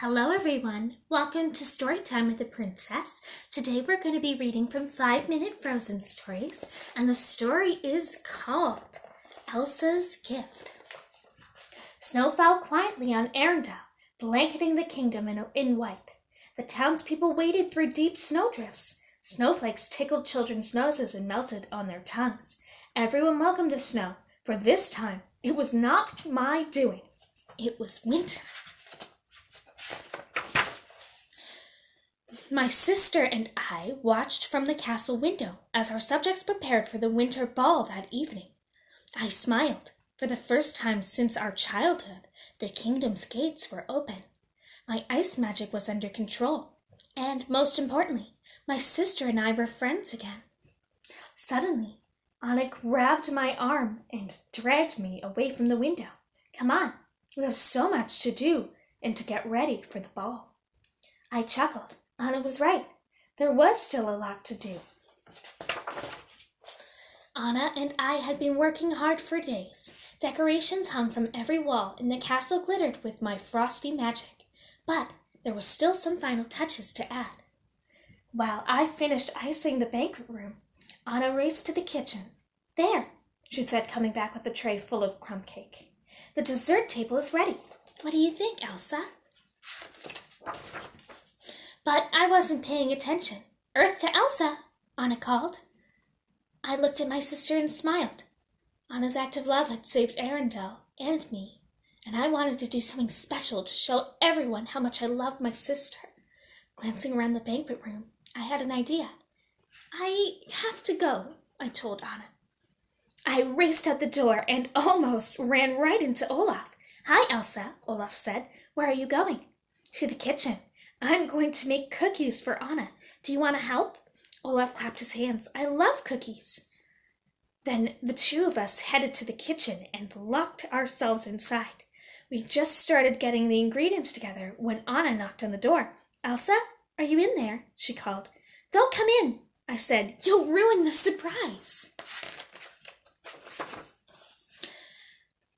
Hello everyone, welcome to Storytime with the Princess. Today we're going to be reading from 5-Minute Frozen Stories, and the story is called Elsa's Gift. Snow fell quietly on Arendelle, blanketing the kingdom in white. The townspeople waded through deep snowdrifts. Snowflakes tickled children's noses and melted on their tongues. Everyone welcomed the snow, for this time it was not my doing. It was winter. My sister and I watched from the castle window as our subjects prepared for the winter ball that evening. I smiled. For the first time since our childhood, the kingdom's gates were open. My ice magic was under control, and most importantly, my sister and I were friends again. Suddenly, Anna grabbed my arm and dragged me away from the window. Come on, we have so much to do and to get ready for the ball. I chuckled. Anna was right. There was still a lot to do. Anna and I had been working hard for days. Decorations hung from every wall, and the castle glittered with my frosty magic. But there were still some final touches to add. While I finished icing the banquet room, Anna raced to the kitchen. There, she said, coming back with a tray full of crumb cake. The dessert table is ready. What do you think, Elsa? But I wasn't paying attention. Earth to Elsa, Anna called. I looked at my sister and smiled. Anna's act of love had saved Arendelle and me, and I wanted to do something special to show everyone how much I loved my sister. Glancing around the banquet room, I had an idea. I have to go, I told Anna. I raced out the door and almost ran right into Olaf. Hi, Elsa, Olaf said. Where are you going? To the kitchen. I'm going to make cookies for Anna. Do you want to help? Olaf clapped his hands. I love cookies. Then the two of us headed to the kitchen and locked ourselves inside. We just started getting the ingredients together when Anna knocked on the door. Elsa, are you in there? She called. Don't come in, I said. You'll ruin the surprise.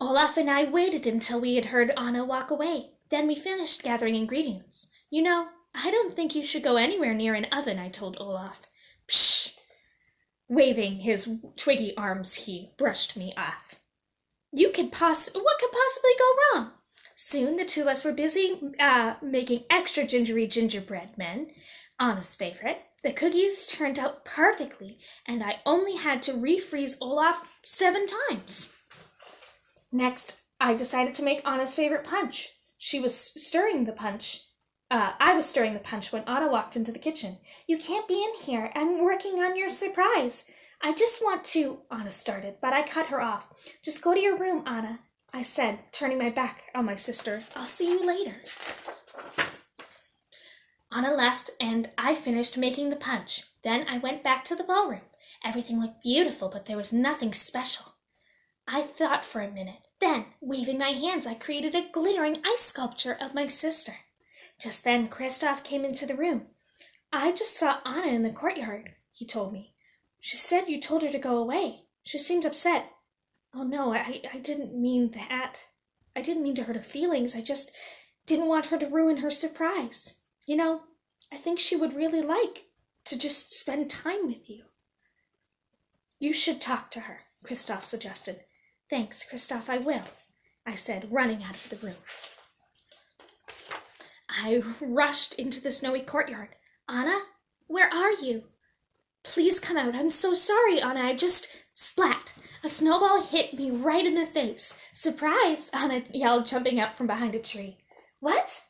Olaf and I waited until we had heard Anna walk away. Then we finished gathering ingredients. You know, I don't think you should go anywhere near an oven, I told Olaf. Psh! Waving his twiggy arms, he brushed me off. What could possibly go wrong? Soon the two of us were busy making extra gingery gingerbread men, Anna's favorite. The cookies turned out perfectly, and I only had to refreeze Olaf 7 times. Next, I decided to make Anna's favorite punch. I was stirring the punch when Anna walked into the kitchen. You can't be in here. I'm working on your surprise. I just want to, Anna started, but I cut her off. Just go to your room, Anna, I said, turning my back on my sister. I'll see you later. Anna left, and I finished making the punch. Then I went back to the ballroom. Everything looked beautiful, but there was nothing special. I thought for a minute. Then, waving my hands, I created a glittering ice sculpture of my sister. Just then, Kristoff came into the room. I just saw Anna in the courtyard, he told me. She said you told her to go away. She seemed upset. Oh no, I didn't mean that. I didn't mean to hurt her feelings. I just didn't want her to ruin her surprise. You know, I think she would really like to just spend time with you. You should talk to her, Kristoff suggested. Thanks, Kristoff, I will, I said, running out of the room. I rushed into the snowy courtyard. Anna, where are you? Please come out. I'm so sorry, Anna. I just splat. A snowball hit me right in the face. Surprise, Anna yelled, jumping out from behind a tree. What?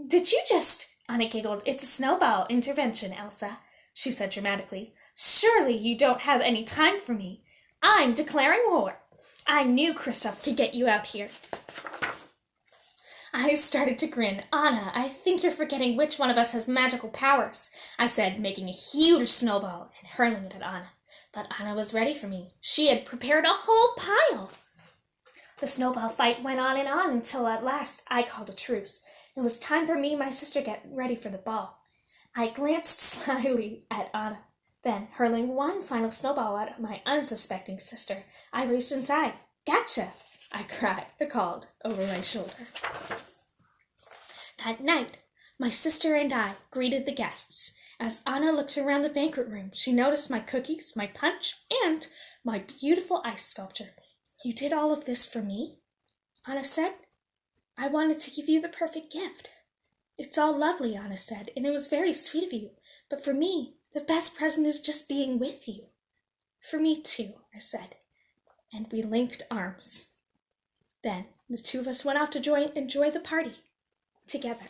Did you just... Anna giggled. It's a snowball intervention, Elsa, she said dramatically. Surely you don't have any time for me. I'm declaring war. I knew Kristoff could get you out here. I started to grin. Anna, I think you're forgetting which one of us has magical powers, I said, making a huge snowball and hurling it at Anna. But Anna was ready for me. She had prepared a whole pile. The snowball fight went on until at last I called a truce. It was time for me and my sister to get ready for the ball. I glanced slyly at Anna. Then, hurling one final snowball at my unsuspecting sister, I raced inside. Gotcha! I called over my shoulder. That night, my sister and I greeted the guests. As Anna looked around the banquet room, she noticed my cookies, my punch, and my beautiful ice sculpture. You did all of this for me? Anna said. I wanted to give you the perfect gift. It's all lovely, Anna said, and it was very sweet of you. But for me, the best present is just being with you. For me too, I said, and we linked arms. Then the two of us went off to enjoy the party together.